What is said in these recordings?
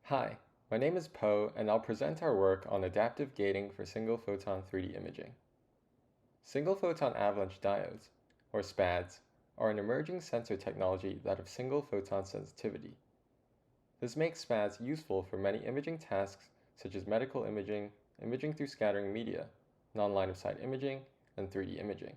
Hi, my name is Po, and I'll present our work on adaptive gating for single-photon 3D imaging. Single-photon avalanche diodes, or SPADs, are an emerging sensor technology that have single-photon sensitivity. This makes SPADs useful for many imaging tasks such as medical imaging, imaging through scattering media, non-line-of-sight imaging, and 3D imaging.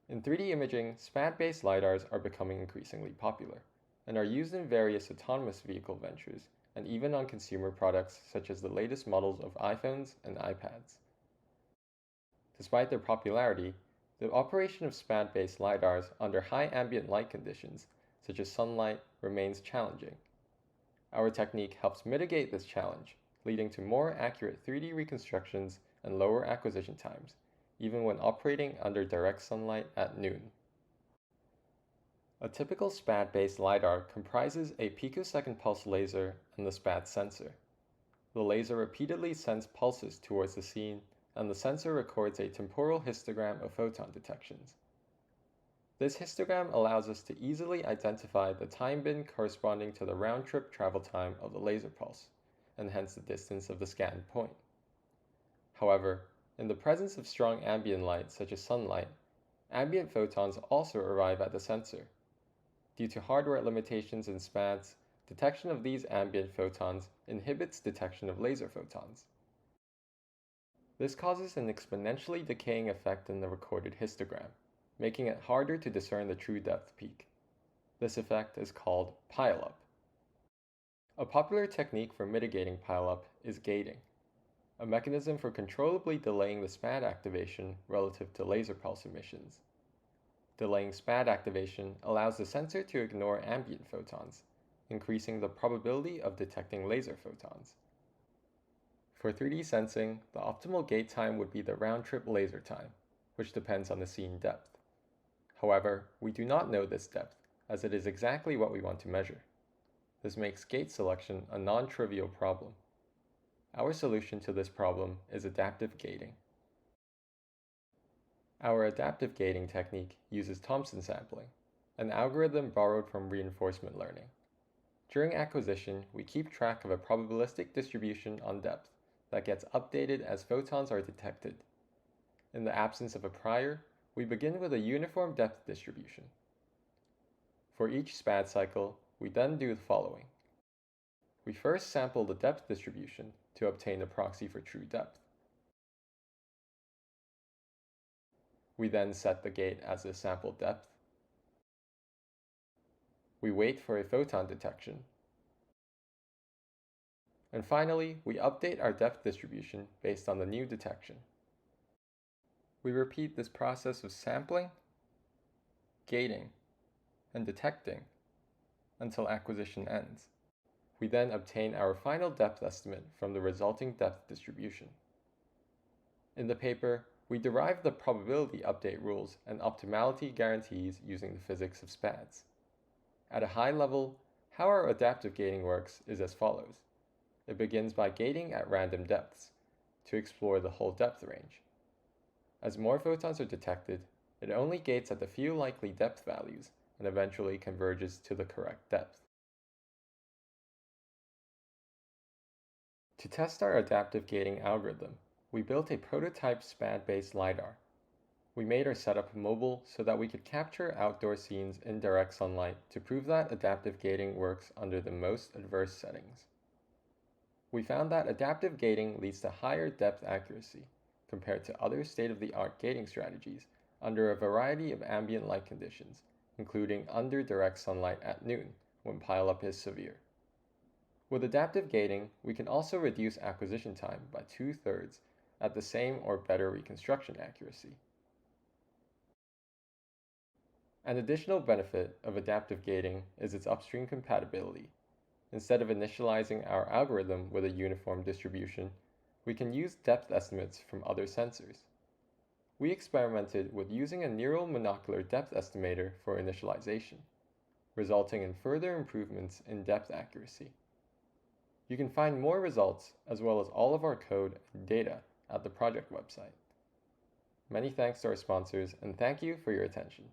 In 3D imaging, SPAD-based LiDARs are becoming increasingly popular and are used in various autonomous vehicle ventures and even on consumer products such as the latest models of iPhones and iPads. Despite their popularity, the operation of SPAD-based LiDARs under high ambient light conditions, such as sunlight, remains challenging. Our technique helps mitigate this challenge, leading to more accurate 3D reconstructions and lower acquisition times, even when operating under direct sunlight at noon. A typical SPAD-based LiDAR comprises a picosecond pulse laser and the SPAD sensor. The laser repeatedly sends pulses towards the scene, and the sensor records a temporal histogram of photon detections. This histogram allows us to easily identify the time bin corresponding to the round-trip travel time of the laser pulse, and hence the distance of the scanned point. However, in the presence of strong ambient light such as sunlight, ambient photons also arrive at the sensor. Due to hardware limitations in SPADs, detection of these ambient photons inhibits detection of laser photons. This causes an exponentially decaying effect in the recorded histogram, making it harder to discern the true depth peak. This effect is called pileup. A popular technique for mitigating pileup is gating, a mechanism for controllably delaying the SPAD activation relative to laser pulse emissions. Delaying SPAD activation allows the sensor to ignore ambient photons, increasing the probability of detecting laser photons. For 3D sensing, the optimal gate time would be the round-trip laser time, which depends on the scene depth. However, we do not know this depth, as it is exactly what we want to measure. This makes gate selection a non-trivial problem. Our solution to this problem is adaptive gating. Our adaptive gating technique uses Thompson sampling, an algorithm borrowed from reinforcement learning. During acquisition, we keep track of a probabilistic distribution on depth that gets updated as photons are detected. In the absence of a prior, we begin with a uniform depth distribution. For each SPAD cycle, we then do the following. We first sample the depth distribution to obtain a proxy for true depth. We then set the gate as the sample depth. We wait for a photon detection. And finally, we update our depth distribution based on the new detection. We repeat this process of sampling, gating, and detecting until acquisition ends. We then obtain our final depth estimate from the resulting depth distribution. In the paper, we derive the probability update rules and optimality guarantees using the physics of SPADs. At a high level, how our adaptive gating works is as follows. It begins by gating at random depths to explore the whole depth range. As more photons are detected, it only gates at the few likely depth values and eventually converges to the correct depth. To test our adaptive gating algorithm, we built a prototype SPAD-based LiDAR. We made our setup mobile so that we could capture outdoor scenes in direct sunlight to prove that adaptive gating works under the most adverse settings. We found that adaptive gating leads to higher depth accuracy compared to other state-of-the-art gating strategies under a variety of ambient light conditions, including under direct sunlight at noon when pileup is severe. With adaptive gating, we can also reduce acquisition time by 2/3 at the same or better reconstruction accuracy. An additional benefit of adaptive gating is its upstream compatibility. Instead of initializing our algorithm with a uniform distribution, we can use depth estimates from other sensors. We experimented with using a neural monocular depth estimator for initialization, resulting in further improvements in depth accuracy. You can find more results as well as all of our code and data at the project website. Many thanks to our sponsors, and thank you for your attention.